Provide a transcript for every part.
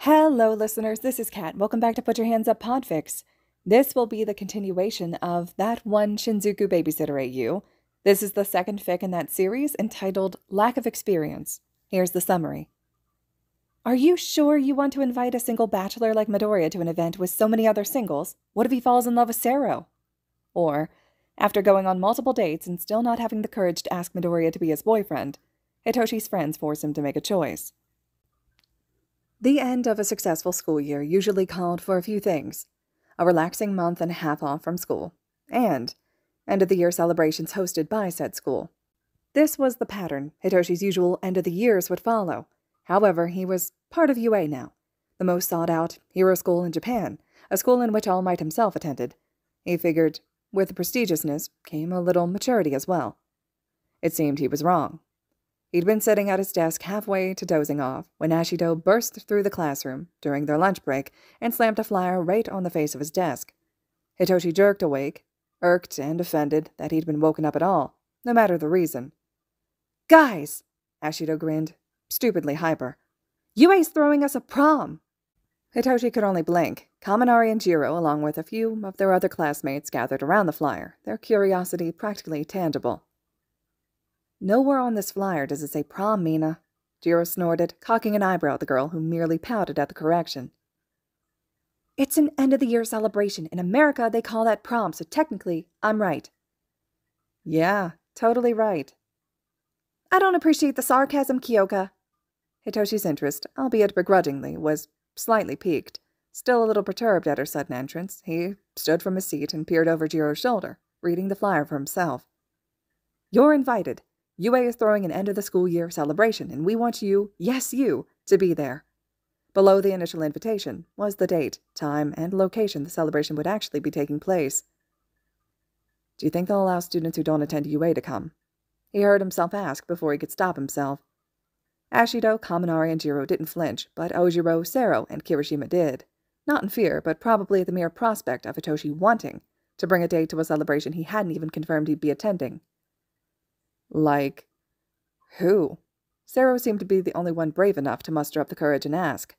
Hello, listeners. This is Kat. Welcome back to Put Your Hands Up Podfic. This will be the continuation of that one Shinzuku Babysitter AU. This is the second fic in that series entitled Lack of Experience. Here's the summary. Are you sure you want to invite a single bachelor like Midoriya to an event with so many other singles? What if he falls in love with Sero? Or, after going on multiple dates and still not having the courage to ask Midoriya to be his boyfriend, Hitoshi's friends force him to make a choice. The end of a successful school year usually called for a few things: a relaxing month and a half off from school, and end-of-the-year celebrations hosted by said school. This was the pattern Hitoshi's usual end-of-the-years would follow. However, he was part of UA now, the most sought-out hero school in Japan, a school in which All Might himself attended. He figured, with the prestigiousness came a little maturity as well. It seemed he was wrong. He'd been sitting at his desk halfway to dozing off when Ashido burst through the classroom during their lunch break and slammed a flyer right on the face of his desk. Hitoshi jerked awake, irked and offended that he'd been woken up at all, no matter the reason. "Guys!" Ashido grinned, stupidly hyper. "UA's throwing us a prom!" Hitoshi could only blink. Kaminari and Jiro, along with a few of their other classmates, gathered around the flyer, their curiosity practically tangible. "Nowhere on this flyer does it say prom, Mina," Jiro snorted, cocking an eyebrow at the girl who merely pouted at the correction. "It's an end-of-the-year celebration. In America, they call that prom, so technically, I'm right." "Yeah, totally right." "I don't appreciate the sarcasm, Kyoka." Hitoshi's interest, albeit begrudgingly, was slightly piqued. Still a little perturbed at her sudden entrance, he stood from his seat and peered over Jiro's shoulder, reading the flyer for himself. "You're invited. UA is throwing an end-of-the-school-year celebration, and we want you, yes you, to be there." Below the initial invitation was the date, time, and location the celebration would actually be taking place. "Do you think they'll allow students who don't attend UA to come?" he heard himself ask before he could stop himself. Ashido, Kaminari, and Jiro didn't flinch, but Ojiro, Sero, and Kirishima did. Not in fear, but probably at the mere prospect of Hitoshi wanting to bring a date to a celebration he hadn't even confirmed he'd be attending. "Like who?" Sero seemed to be the only one brave enough to muster up the courage and ask.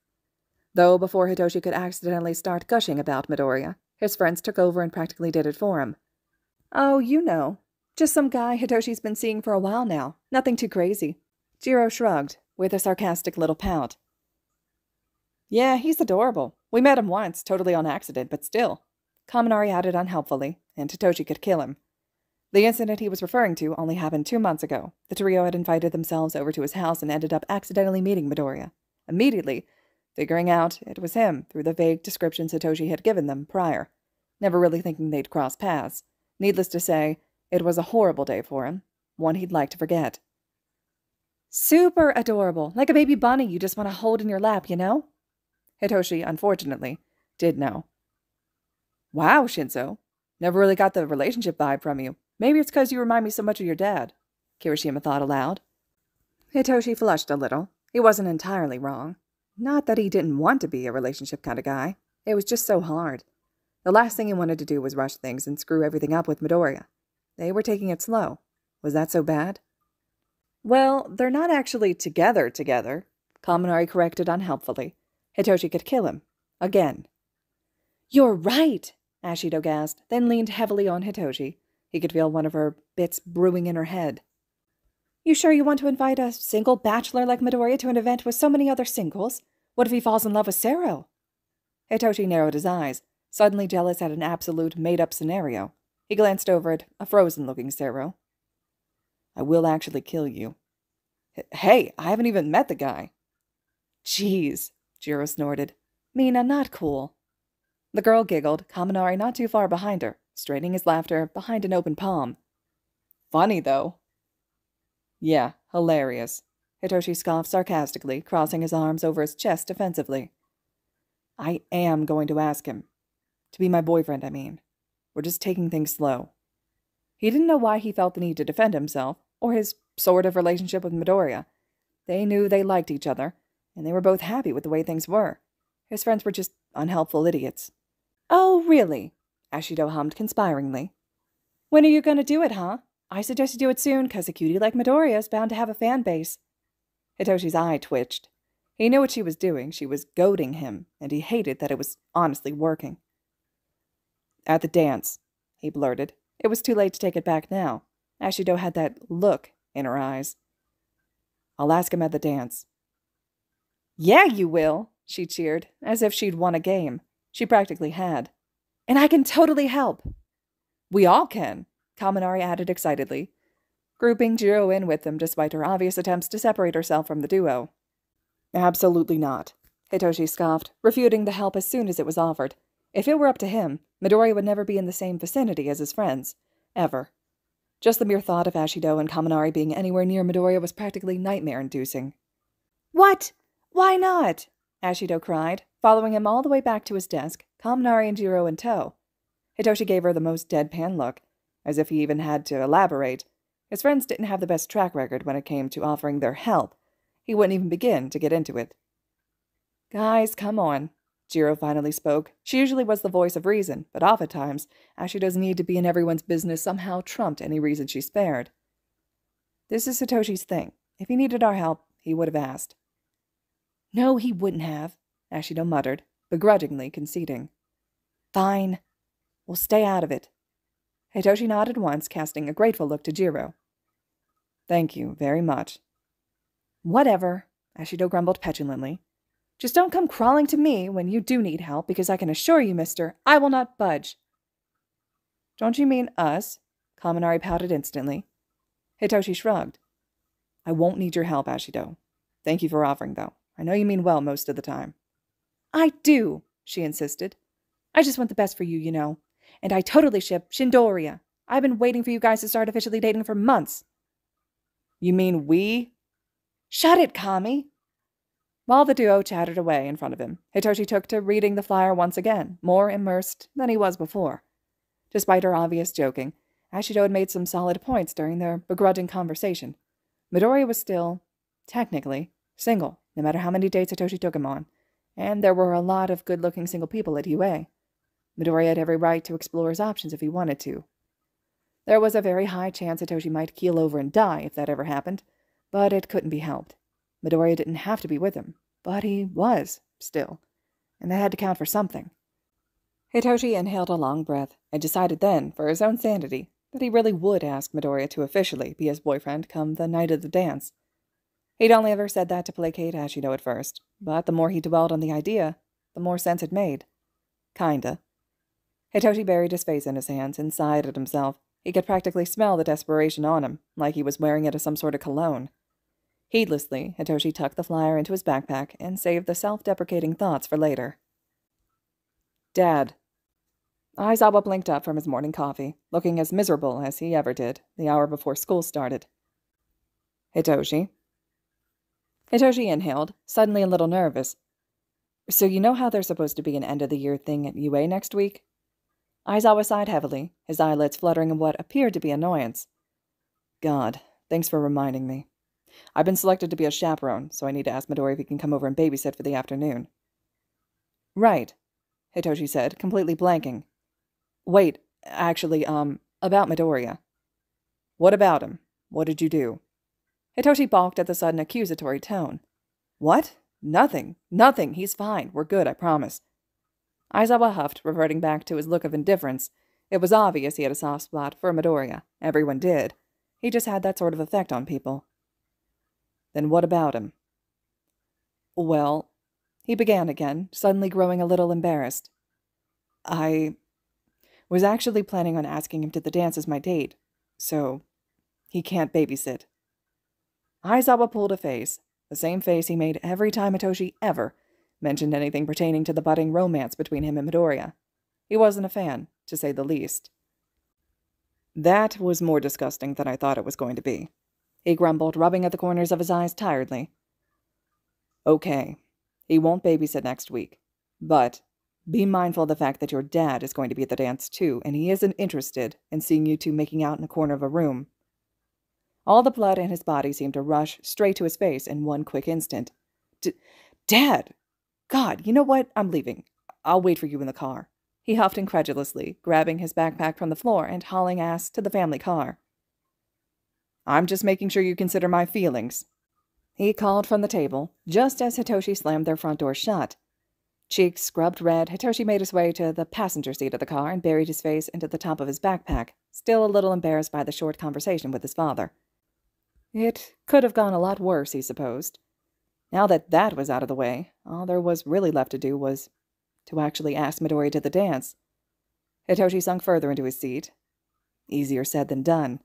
Though before Hitoshi could accidentally start gushing about Midoriya, his friends took over and practically did it for him. "Oh, you know. Just some guy Hitoshi's been seeing for a while now. Nothing too crazy." Jiro shrugged, with a sarcastic little pout. "Yeah, he's adorable. We met him once, totally on accident, but still." Kaminari added unhelpfully, and Hitoshi could kill him. The incident he was referring to only happened 2 months ago. The trio had invited themselves over to his house and ended up accidentally meeting Midoriya, immediately figuring out it was him through the vague descriptions Hitoshi had given them prior, never really thinking they'd cross paths. Needless to say, it was a horrible day for him, one he'd like to forget. "Super adorable, like a baby bunny you just want to hold in your lap, you know?" Hitoshi, unfortunately, did know. "Wow, Shinzo. Never really got the relationship vibe from you. Maybe it's because you remind me so much of your dad," Kirishima thought aloud. Hitoshi flushed a little. He wasn't entirely wrong. Not that he didn't want to be a relationship kind of guy. It was just so hard. The last thing he wanted to do was rush things and screw everything up with Midoriya. They were taking it slow. Was that so bad? "Well, they're not actually together, Kaminari corrected unhelpfully. Hitoshi could kill him. Again. "You're right!" Ashido gasped, then leaned heavily on Hitoshi. He could feel one of her bits brewing in her head. "You sure you want to invite a single bachelor like Midoriya to an event with so many other singles? What if he falls in love with Sero?" Hitoshi narrowed his eyes, suddenly jealous at an absolute made-up scenario. He glanced over at a frozen-looking Sero. "I will actually kill you." "Hey, I haven't even met the guy." "Jeez," Jiro snorted. "Mina, not cool." The girl giggled, Kaminari not too far behind her, straining his laughter behind an open palm. "Funny, though." "Yeah, hilarious." Hitoshi scoffed sarcastically, crossing his arms over his chest defensively. "I am going to ask him. To be my boyfriend, I mean. We're just taking things slow." He didn't know why he felt the need to defend himself, or his sort of relationship with Midoriya. They knew they liked each other, and they were both happy with the way things were. His friends were just unhelpful idiots. "Oh, really?" Ashido hummed conspiringly. "When are you going to do it, huh? I suggest you do it soon, 'cause a cutie like Midoriya is bound to have a fan base." Hitoshi's eye twitched. He knew what she was doing. She was goading him, and he hated that it was honestly working. "At the dance," he blurted. It was too late to take it back now. Ashido had that look in her eyes. "I'll ask him at the dance." "Yeah, you will," she cheered, as if she'd won a game. She practically had. "And I can totally help." "We all can," Kaminari added excitedly, grouping Jiro in with them despite her obvious attempts to separate herself from the duo. "Absolutely not," Hitoshi scoffed, refuting the help as soon as it was offered. If it were up to him, Midoriya would never be in the same vicinity as his friends. Ever. Just the mere thought of Ashido and Kaminari being anywhere near Midoriya was practically nightmare-inducing. "What? Why not?" Ashido cried, following him all the way back to his desk, Kaminari and Jiro in tow. Hitoshi gave her the most deadpan look, as if he even had to elaborate. His friends didn't have the best track record when it came to offering their help. He wouldn't even begin to get into it. "Guys, come on," Jiro finally spoke. She usually was the voice of reason, but oftentimes, Ashido's need to be in everyone's business somehow trumped any reason she spared. "This is Hitoshi's thing. If he needed our help, he would have asked." "No, he wouldn't have," Ashido muttered, begrudgingly conceding. "Fine. We'll stay out of it." Hitoshi nodded once, casting a grateful look to Jiro. "Thank you very much." "Whatever," Ashido grumbled petulantly. "Just don't come crawling to me when you do need help, because I can assure you, mister, I will not budge." "Don't you mean us?" Kaminari pouted instantly. Hitoshi shrugged. "I won't need your help, Ashido. Thank you for offering, though. I know you mean well most of the time." "I do," she insisted. "I just want the best for you, you know. And I totally ship Midoriya. I've been waiting for you guys to start officially dating for months." "You mean we?" "Shut it, Kami." While the duo chattered away in front of him, Hitoshi took to reading the flyer once again, more immersed than he was before. Despite her obvious joking, Ashido had made some solid points during their begrudging conversation. Midoriya was still, technically, single, no matter how many dates Hitoshi took him on, and there were a lot of good-looking single people at UA. Midoriya had every right to explore his options if he wanted to. There was a very high chance Hitoshi might keel over and die if that ever happened, but it couldn't be helped. Midoriya didn't have to be with him, but he was, still, and that had to count for something. Hitoshi inhaled a long breath and decided then, for his own sanity, that he really would ask Midoriya to officially be his boyfriend come the night of the dance. He'd only ever said that to placate Ashido at first, but the more he dwelled on the idea, the more sense it made. Kinda. Hitoshi buried his face in his hands and sighed at himself. He could practically smell the desperation on him, like he was wearing it as some sort of cologne. Heedlessly, Hitoshi tucked the flyer into his backpack and saved the self-deprecating thoughts for later. "Dad." Aizawa blinked up from his morning coffee, looking as miserable as he ever did, the hour before school started. "Hitoshi." Hitoshi inhaled, suddenly a little nervous. "So you know how there's supposed to be an end-of-the-year thing at UA next week?" Aizawa sighed heavily, his eyelids fluttering in what appeared to be annoyance. "God, thanks for reminding me. I've been selected to be a chaperone, so I need to ask Midoriya if he can come over and babysit for the afternoon." "Right," Hitoshi said, completely blanking. "Wait, actually, about Midoriya." "What about him? What did you do?" Hitoshi balked at the sudden accusatory tone. "What? Nothing. Nothing. He's fine. We're good, I promise." Aizawa huffed, reverting back to his look of indifference. It was obvious he had a soft spot for Midoriya. Everyone did. He just had that sort of effect on people. "Then what about him?" "Well," he began again, suddenly growing a little embarrassed. "I was actually planning on asking him to the dance as my date, so he can't babysit." Aizawa pulled a face, the same face he made every time Hitoshi ever mentioned anything pertaining to the budding romance between him and Midoriya. He wasn't a fan, to say the least. "That was more disgusting than I thought it was going to be," he grumbled, rubbing at the corners of his eyes tiredly. "Okay, he won't babysit next week, but be mindful of the fact that your dad is going to be at the dance too, and he isn't interested in seeing you two making out in a corner of a room." All the blood in his body seemed to rush straight to his face in one quick instant. "Dad! God, you know what? I'm leaving. I'll wait for you in the car." He huffed incredulously, grabbing his backpack from the floor and hauling ass to the family car. "I'm just making sure you consider my feelings." he called from the table, just as Hitoshi slammed their front door shut. Cheeks scrubbed red, Hitoshi made his way to the passenger seat of the car and buried his face into the top of his backpack, still a little embarrassed by the short conversation with his father. It could have gone a lot worse, he supposed. Now that that was out of the way, all there was really left to do was to actually ask Midoriya to the dance. Hitoshi sunk further into his seat. Easier said than done.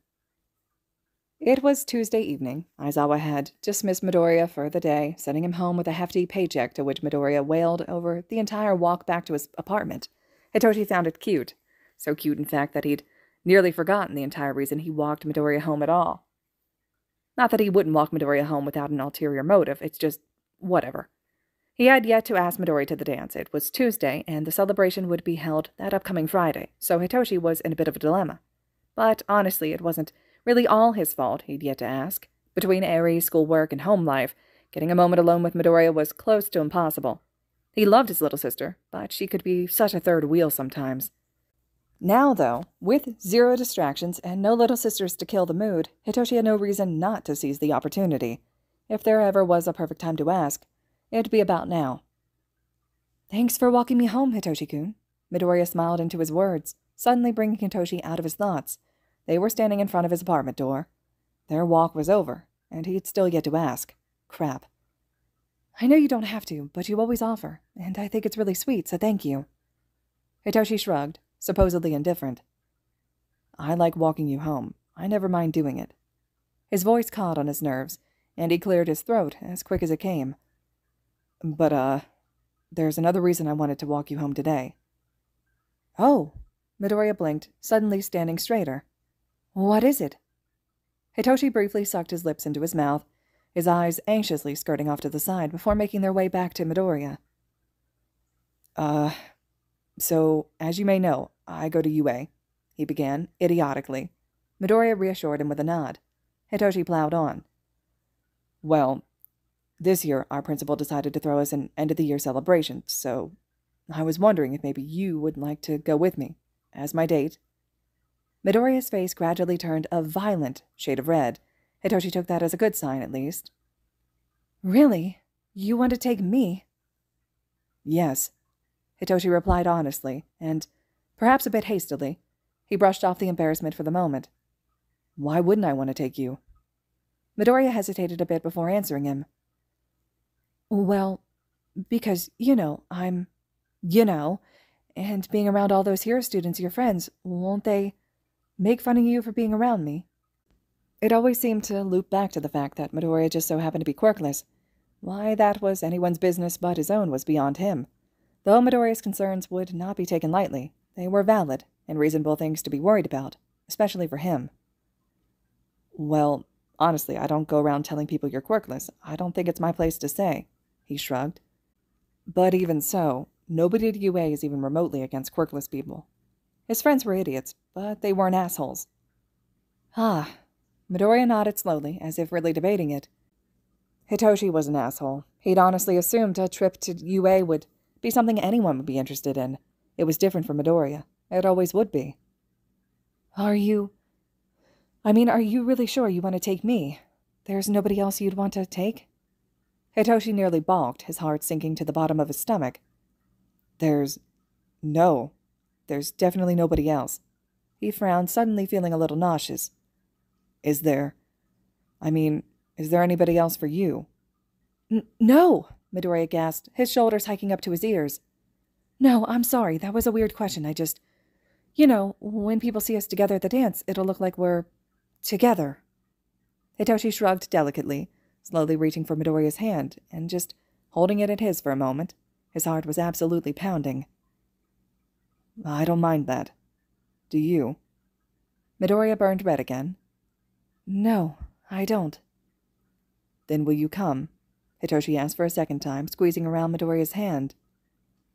It was Tuesday evening. Aizawa had dismissed Midoriya for the day, sending him home with a hefty paycheck to which Midoriya wailed over the entire walk back to his apartment. Hitoshi found it cute. So cute, in fact, that he'd nearly forgotten the entire reason he walked Midoriya home at all. Not that he wouldn't walk Midoriya home without an ulterior motive, it's just whatever. He had yet to ask Midoriya to the dance. It was Tuesday, and the celebration would be held that upcoming Friday, so Hitoshi was in a bit of a dilemma. But honestly, it wasn't really all his fault, he'd yet to ask. Between Aries, schoolwork, and home life, getting a moment alone with Midoriya was close to impossible. He loved his little sister, but she could be such a third wheel sometimes. Now, though, with zero distractions and no little sisters to kill the mood, Hitoshi had no reason not to seize the opportunity. If there ever was a perfect time to ask, it'd be about now. "Thanks for walking me home, Hitoshi-kun." Midoriya smiled into his words, suddenly bringing Hitoshi out of his thoughts. They were standing in front of his apartment door. Their walk was over, and he'd still yet to ask. Crap. "I know you don't have to, but you always offer, and I think it's really sweet, so thank you." Hitoshi shrugged, supposedly indifferent. "I like walking you home. I never mind doing it." His voice caught on his nerves, and he cleared his throat as quick as it came. But, there's another reason I wanted to walk you home today." "Oh," Midoriya blinked, suddenly standing straighter. "What is it?" Hitoshi briefly sucked his lips into his mouth, his eyes anxiously skirting off to the side before making their way back to Midoriya. So, as you may know, I go to UA," he began, idiotically. Midoriya reassured him with a nod. Hitoshi plowed on. "Well, this year our principal decided to throw us an end-of-the-year celebration, so I was wondering if maybe you would like to go with me, as my date." Midoriya's face gradually turned a violent shade of red. Hitoshi took that as a good sign, at least. "Really? You want to take me?" "Yes," Hitoshi replied honestly, and, perhaps a bit hastily, he brushed off the embarrassment for the moment. "Why wouldn't I want to take you?" Midoriya hesitated a bit before answering him. "Well, because, I'm, and being around all those hero students, your friends, won't they make fun of you for being around me?" It always seemed to loop back to the fact that Midoriya just so happened to be quirkless. Why that was anyone's business but his own was beyond him. Though Midoriya's concerns would not be taken lightly, they were valid and reasonable things to be worried about, especially for him. "Well, honestly, I don't go around telling people you're quirkless. I don't think it's my place to say," he shrugged. But even so, nobody at UA is even remotely against quirkless people. His friends were idiots, but they weren't assholes. "Ah," Midoriya nodded slowly, as if really debating it. Hitoshi was an asshole. He'd honestly assumed a trip to UA would be something anyone would be interested in. It was different for Midoriya. It always would be. Are you really sure you want to take me? There's nobody else you'd want to take?" Hitoshi nearly balked, his heart sinking to the bottom of his stomach. There's definitely nobody else." He frowned, suddenly feeling a little nauseous. Is there anybody else for you?" No, Midoriya gasped, his shoulders hiking up to his ears. "No, I'm sorry, that was a weird question. I just, when people see us together at the dance, it'll look like we're together." Hitoshi shrugged delicately, slowly reaching for Midoriya's hand and just holding it in his for a moment. His heart was absolutely pounding. "I don't mind that. Do you?" Midoriya burned red again. "No, I don't." "Then will you come?" Hitoshi asked for a second time, squeezing around Midoriya's hand.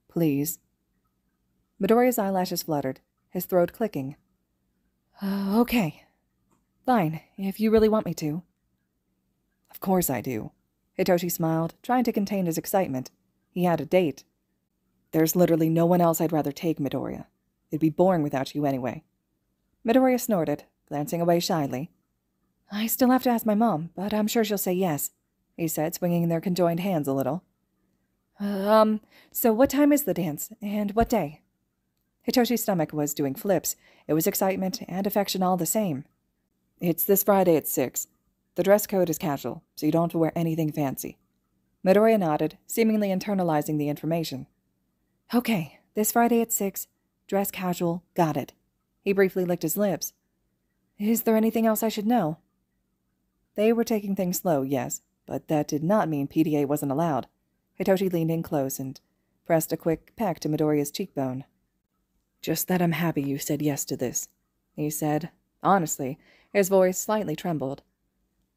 "Please." Midoriya's eyelashes fluttered, his throat clicking. Okay. Fine, if you really want me to." "Of course I do." Hitoshi smiled, trying to contain his excitement. He had a date. "There's literally no one else I'd rather take, Midoriya. It'd be boring without you anyway." Midoriya snorted, glancing away shyly. "I still have to ask my mom, but I'm sure she'll say yes." he said, swinging their conjoined hands a little. So what time is the dance, and what day? Hitoshi's stomach was doing flips. It was excitement and affection all the same. It's this Friday at 6. The dress code is casual, so you don't have to wear anything fancy. Midoriya nodded, seemingly internalizing the information. Okay, this Friday at 6. Dress casual, got it. He briefly licked his lips. Is there anything else I should know? They were taking things slow, yes, but that did not mean PDA wasn't allowed. Hitoshi leaned in close and pressed a quick peck to Midoriya's cheekbone. Just that I'm happy you said yes to this, he said. Honestly, his voice slightly trembled.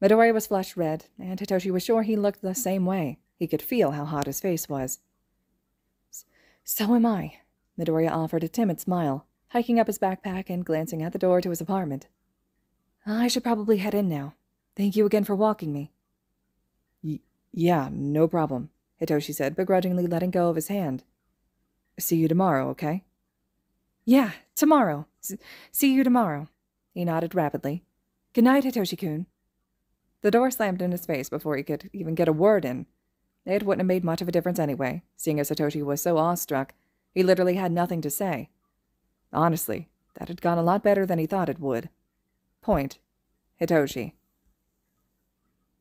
Midoriya was flushed red, and Hitoshi was sure he looked the same way. He could feel how hot his face was. So am I, Midoriya offered a timid smile, hiking up his backpack and glancing at the door to his apartment. I should probably head in now. Thank you again for walking me. Yeah, no problem, Hitoshi said, begrudgingly letting go of his hand. See you tomorrow, okay? Yeah, tomorrow. See you tomorrow. He nodded rapidly. Good night, Hitoshi-kun. The door slammed in his face before he could even get a word in. It wouldn't have made much of a difference anyway, seeing as Hitoshi was so awestruck. He literally had nothing to say. Honestly, that had gone a lot better than he thought it would. Point. Hitoshi.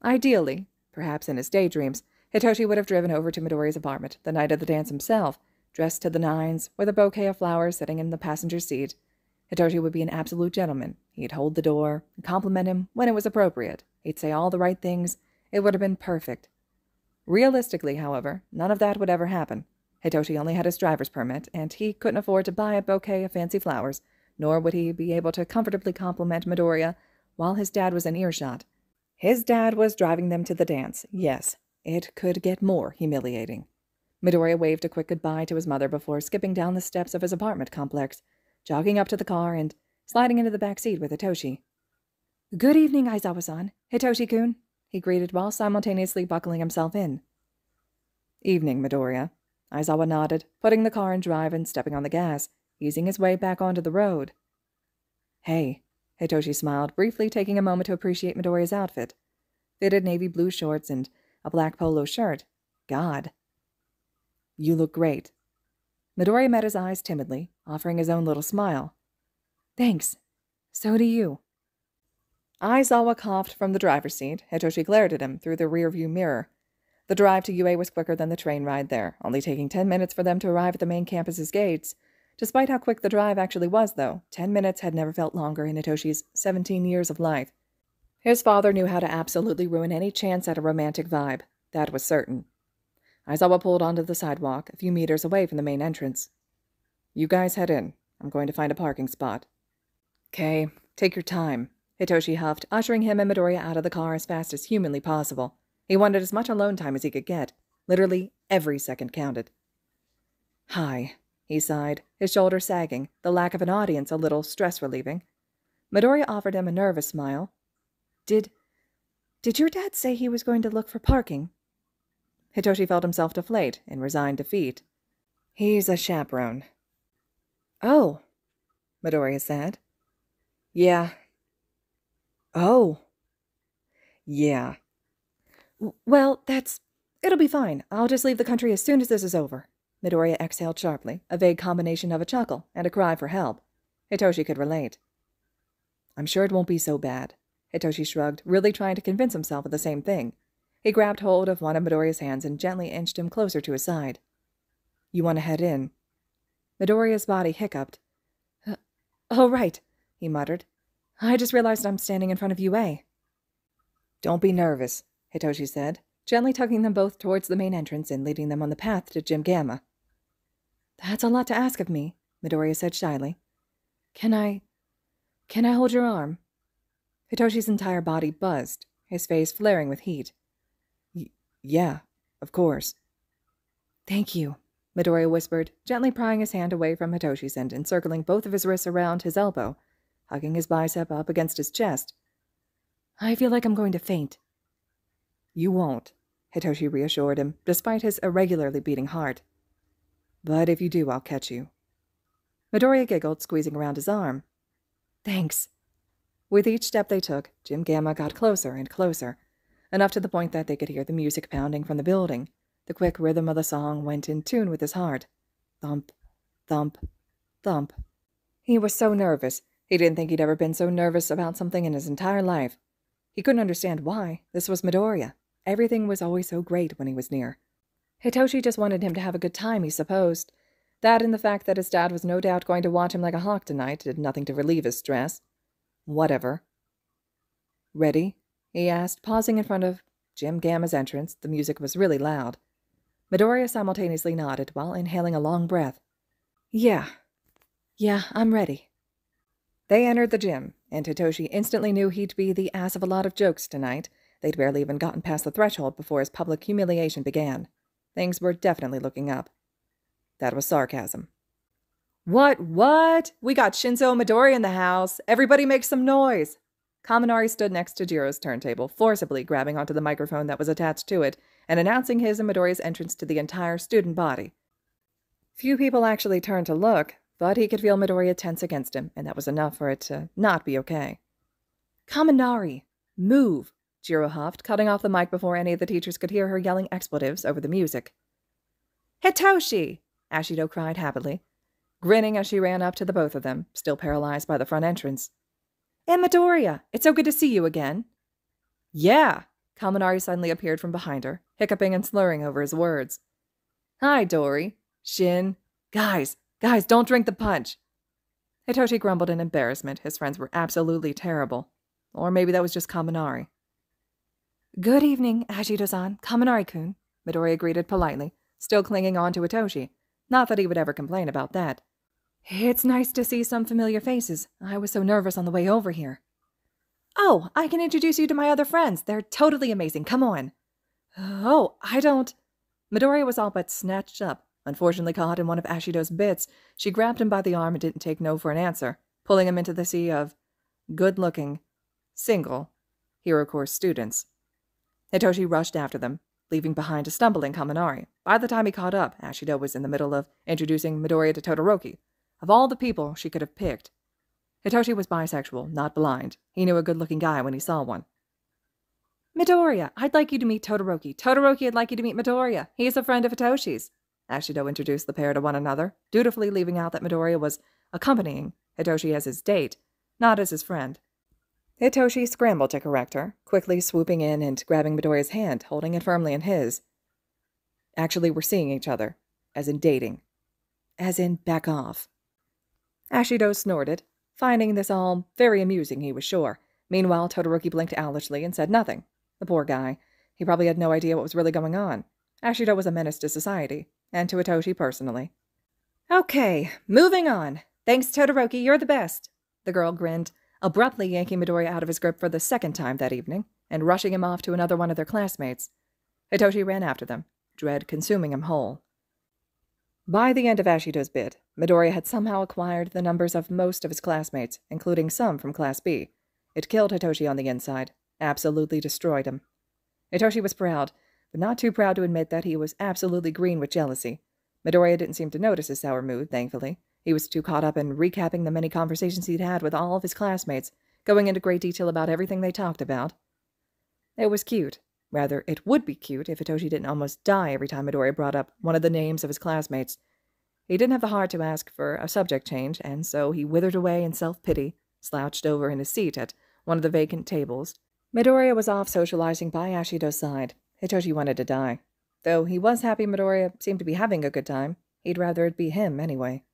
Ideally, perhaps in his daydreams, Hitoshi would have driven over to Midoriya's apartment the night of the dance himself, dressed to the nines, with a bouquet of flowers sitting in the passenger seat. Hitoshi would be an absolute gentleman. He'd hold the door, and compliment him when it was appropriate. He'd say all the right things. It would have been perfect. Realistically, however, none of that would ever happen. Hitoshi only had his driver's permit, and he couldn't afford to buy a bouquet of fancy flowers, nor would he be able to comfortably compliment Midoriya while his dad was in earshot. His dad was driving them to the dance, yes. It could get more humiliating. Midoriya waved a quick goodbye to his mother before skipping down the steps of his apartment complex, jogging up to the car and sliding into the back seat with Hitoshi. Good evening, Aizawa-san. Hitoshi-kun, he greeted while simultaneously buckling himself in. Evening, Midoriya. Aizawa nodded, putting the car in drive and stepping on the gas, easing his way back onto the road. Hey, Hitoshi smiled, briefly taking a moment to appreciate Midoriya's outfit. Fitted navy blue shorts and a black polo shirt. God. You look great. Midoriya met his eyes timidly, offering his own little smile. Thanks. So do you. Aizawa coughed from the driver's seat. Hitoshi glared at him through the rearview mirror. The drive to UA was quicker than the train ride there, only taking 10 minutes for them to arrive at the main campus's gates. Despite how quick the drive actually was, though, 10 minutes had never felt longer in Hitoshi's 17 years of life. His father knew how to absolutely ruin any chance at a romantic vibe. That was certain. Aizawa pulled onto the sidewalk, a few meters away from the main entrance. You guys head in. I'm going to find a parking spot. Okay, take your time, Hitoshi huffed, ushering him and Midoriya out of the car as fast as humanly possible. He wanted as much alone time as he could get. Literally every second counted. Hi, he sighed, his shoulders sagging, the lack of an audience a little stress-relieving. Midoriya offered him a nervous smile. Did your dad say he was going to look for parking? Hitoshi felt himself deflate in resigned defeat. He's a chaperone. Oh, Midoriya said. Yeah. Oh. Yeah. Well, it'll be fine. I'll just leave the country as soon as this is over. Midoriya exhaled sharply, a vague combination of a chuckle and a cry for help. Hitoshi could relate. I'm sure it won't be so bad. Hitoshi shrugged, really trying to convince himself of the same thing. He grabbed hold of one of Midoriya's hands and gently inched him closer to his side. You want to head in? Midoriya's body hiccuped. Oh, right, he muttered. I just realized I'm standing in front of UA. Don't be nervous, Hitoshi said, gently tugging them both towards the main entrance and leading them on the path to Gym Gamma. That's a lot to ask of me, Midoriya said shyly. Can I hold your arm? Hitoshi's entire body buzzed, his face flaring with heat. Yeah, of course. Thank you, Midoriya whispered, gently prying his hand away from Hitoshi's and encircling both of his wrists around his elbow, hugging his bicep up against his chest. I feel like I'm going to faint. You won't, Hitoshi reassured him, despite his irregularly beating heart. But if you do, I'll catch you. Midoriya giggled, squeezing around his arm. Thanks. With each step they took, Gym Gamma got closer and closer. enough to the point that they could hear the music pounding from the building. The quick rhythm of the song went in tune with his heart. Thump, thump, thump. He was so nervous. He didn't think he'd ever been so nervous about something in his entire life. He couldn't understand why. This was Midoriya. Everything was always so great when he was near. Hitoshi just wanted him to have a good time, he supposed. That and the fact that his dad was no doubt going to watch him like a hawk tonight did nothing to relieve his stress. Whatever. "Ready?" he asked, pausing in front of Jim Gamma's entrance. The music was really loud. Midoriya simultaneously nodded while inhaling a long breath. Yeah, I'm ready." They entered the gym, and Hitoshi instantly knew he'd be the ass of a lot of jokes tonight. They'd barely even gotten past the threshold before his public humiliation began. Things were definitely looking up. That was sarcasm. What? We got Shinzo and Midoriya in the house. Everybody make some noise." Kaminari stood next to Jiro's turntable, forcibly grabbing onto the microphone that was attached to it and announcing his and Midoriya's entrance to the entire student body. Few people actually turned to look, but he could feel Midoriya tense against him, and that was enough for it to not be okay. "Kaminari, move," Jiro huffed, cutting off the mic before any of the teachers could hear her yelling expletives over the music. "Hitoshi!" Ashido cried happily, grinning as she ran up to the both of them, still paralyzed by the front entrance. "And Midoriya, it's so good to see you again." "Yeah!" Kaminari suddenly appeared from behind her, hiccuping and slurring over his words. "Hi, Dory. Shin. Guys, don't drink the punch." Hitoshi grumbled in embarrassment. His friends were absolutely terrible. Or maybe that was just Kaminari. "Good evening, Ashido-san, Kaminari-kun," Midoriya greeted politely, still clinging on to Hitoshi. Not that he would ever complain about that. "It's nice to see some familiar faces. I was so nervous on the way over here." "Oh, I can introduce you to my other friends. They're totally amazing. Come on." "Oh, I don't—" Midoriya was all but snatched up. Unfortunately caught in one of Ashido's bits, she grabbed him by the arm and didn't take no for an answer, pulling him into the sea of good-looking, single, Hero Course students. Hitoshi rushed after them, leaving behind a stumbling Kaminari. By the time he caught up, Ashido was in the middle of introducing Midoriya to Todoroki. Of all the people she could have picked. Hitoshi was bisexual, not blind. He knew a good-looking guy when he saw one. "Midoriya, I'd like you to meet Todoroki. Todoroki, I'd like you to meet Midoriya. He is a friend of Hitoshi's." Ashido introduced the pair to one another, dutifully leaving out that Midoriya was accompanying Hitoshi as his date, not as his friend. Hitoshi scrambled to correct her, quickly swooping in and grabbing Midoriya's hand, holding it firmly in his. "Actually, we're seeing each other. As in dating. As in back off." Ashido snorted, finding this all very amusing, he was sure. Meanwhile, Todoroki blinked owlishly and said nothing. The poor guy. He probably had no idea what was really going on. Ashido was a menace to society, and to Hitoshi personally. "Okay, moving on. Thanks, Todoroki, you're the best." The girl grinned, abruptly yanking Midoriya out of his grip for the second time that evening, and rushing him off to another one of their classmates. Hitoshi ran after them, dread consuming him whole. By the end of Ashido's bit, Midoriya had somehow acquired the numbers of most of his classmates, including some from Class B. It killed Hitoshi on the inside, absolutely destroyed him. Hitoshi was proud, but not too proud to admit that he was absolutely green with jealousy. Midoriya didn't seem to notice his sour mood, thankfully. He was too caught up in recapping the many conversations he'd had with all of his classmates, going into great detail about everything they talked about. It was cute. Rather, it would be cute if Hitoshi didn't almost die every time Midoriya brought up one of the names of his classmates. He didn't have the heart to ask for a subject change, and so he withered away in self-pity, slouched over in his seat at one of the vacant tables. Midoriya was off socializing by Ashido's side. Hitoshi wanted to die. Though he was happy Midoriya seemed to be having a good time, he'd rather it be him anyway.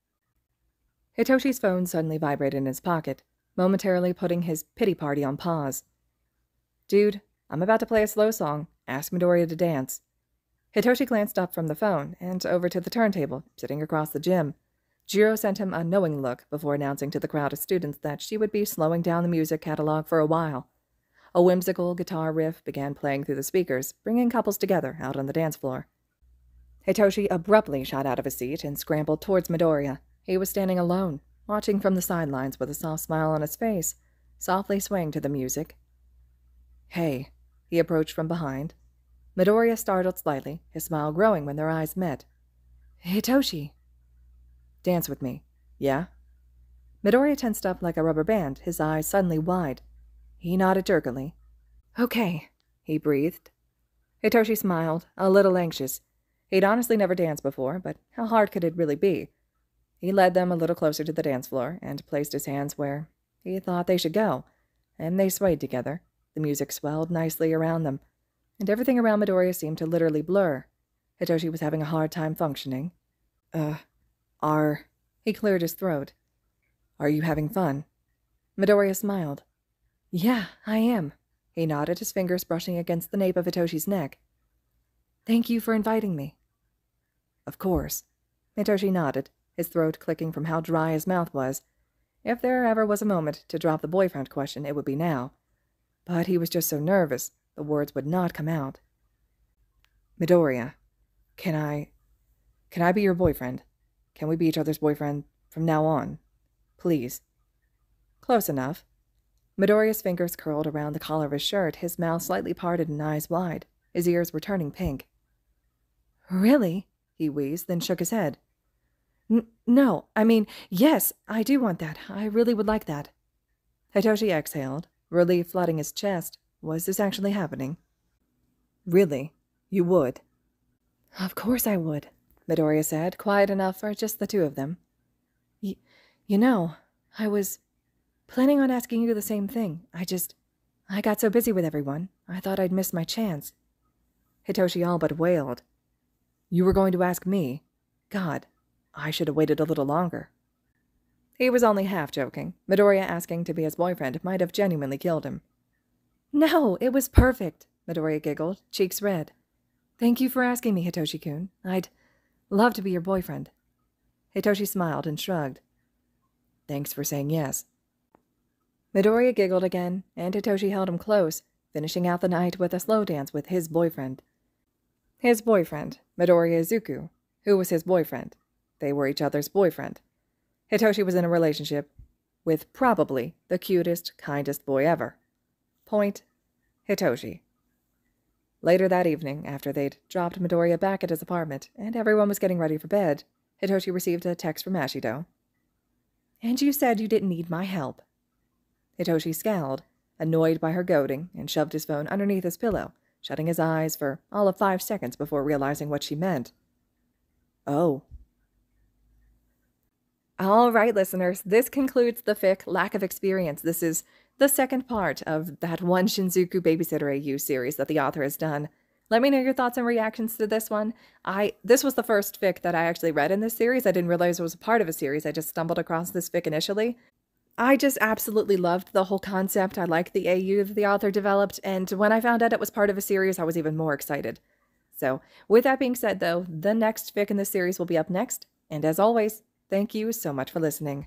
Hitoshi's phone suddenly vibrated in his pocket, momentarily putting his pity party on pause. "Dude, I'm about to play a slow song. Ask Midoriya to dance." Hitoshi glanced up from the phone and over to the turntable, sitting across the gym. Jiro sent him a knowing look before announcing to the crowd of students that she would be slowing down the music catalog for a while. A whimsical guitar riff began playing through the speakers, bringing couples together out on the dance floor. Hitoshi abruptly shot out of his seat and scrambled towards Midoriya. He was standing alone, watching from the sidelines with a soft smile on his face, softly swaying to the music. "Hey," he approached from behind. Midoriya startled slightly, his smile growing when their eyes met. "Hitoshi." "Dance with me, yeah?" Midoriya tensed up like a rubber band, his eyes suddenly wide. He nodded jerkily. "Okay." he breathed. Hitoshi smiled, a little anxious. He'd honestly never danced before, but how hard could it really be? He led them a little closer to the dance floor and placed his hands where he thought they should go, and they swayed together. The music swelled nicely around them, and everything around Midoriya seemed to literally blur. Hitoshi was having a hard time functioning. He cleared his throat. Are you having fun? Midoriya smiled. Yeah, I am. He nodded, his fingers brushing against the nape of Hitoshi's neck. Thank you for inviting me. Of course. Hitoshi nodded, his throat clicking from how dry his mouth was. If there ever was a moment to drop the boyfriend question, it would be now. But he was just so nervous, the words would not come out. Midoriya, can I be your boyfriend? Can we be each other's boyfriend from now on? Please. Close enough. Midoriya's fingers curled around the collar of his shirt, his mouth slightly parted and eyes wide. His ears were turning pink. Really? He wheezed, then shook his head. No, I mean, yes, I do want that. I really would like that. Hitoshi exhaled, relief flooding his chest. Was this actually happening? Really? You would? Of course I would, Midoriya said, quiet enough for just the two of them. You know, I was planning on asking you the same thing. I got so busy with everyone, I thought I'd missed my chance. Hitoshi all but wailed. You were going to ask me? God, I should have waited a little longer. He was only half joking. Midoriya asking to be his boyfriend might have genuinely killed him. No, it was perfect, Midoriya giggled, cheeks red. Thank you for asking me, Hitoshi-kun. I'd love to be your boyfriend. Hitoshi smiled and shrugged. Thanks for saying yes. Midoriya giggled again, and Hitoshi held him close, finishing out the night with a slow dance with his boyfriend. His boyfriend, Midoriya Izuku, who was his boyfriend. They were each other's boyfriend. Hitoshi was in a relationship with probably the cutest, kindest boy ever. Point, Hitoshi. Later that evening, after they'd dropped Midoriya back at his apartment and everyone was getting ready for bed, Hitoshi received a text from Ashido. And you said you didn't need my help. Hitoshi scowled, annoyed by her goading, and shoved his phone underneath his pillow, shutting his eyes for all of 5 seconds before realizing what she meant. Oh. All right, listeners, this concludes the fic Lack of Experience. This is the second part of that one Shinzuku Babysitter AU series that the author has done. Let me know your thoughts and reactions to this one. This was the first fic that I actually read in this series. I didn't realize it was a part of a series. I just stumbled across this fic initially. I just absolutely loved the whole concept. I liked the AU that the author developed, and when I found out it was part of a series, I was even more excited. So, with that being said, though, the next fic in this series will be up next, and as always, thank you so much for listening.